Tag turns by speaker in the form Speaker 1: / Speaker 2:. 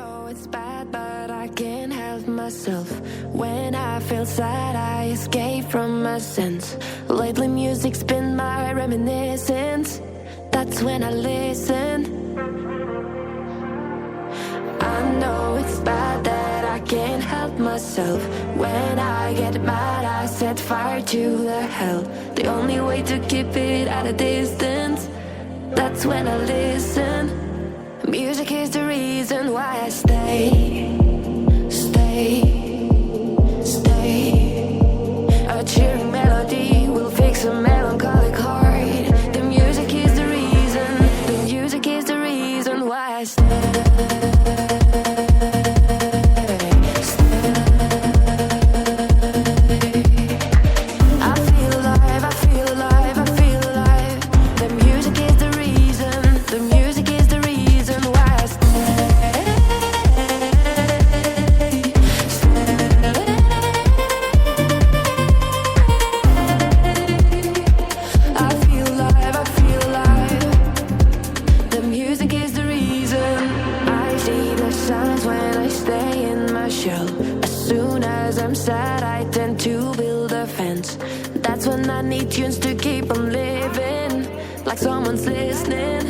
Speaker 1: know it's bad, but I can't help myself. When I feel sad, I escape from my sense. Lately music's been my reminiscence. That's when I listen. I know it's bad that I can't help myself. When I get mad, I set fire to the hell. The only way to keep it at a distance, that's when I listen. Music is the reason why I stay, stay, stay. A cheering melody will fix a melancholic heart. The music is the reason, the music is the reason why I stay. That's when I need tunes to keep on living, like someone's listening.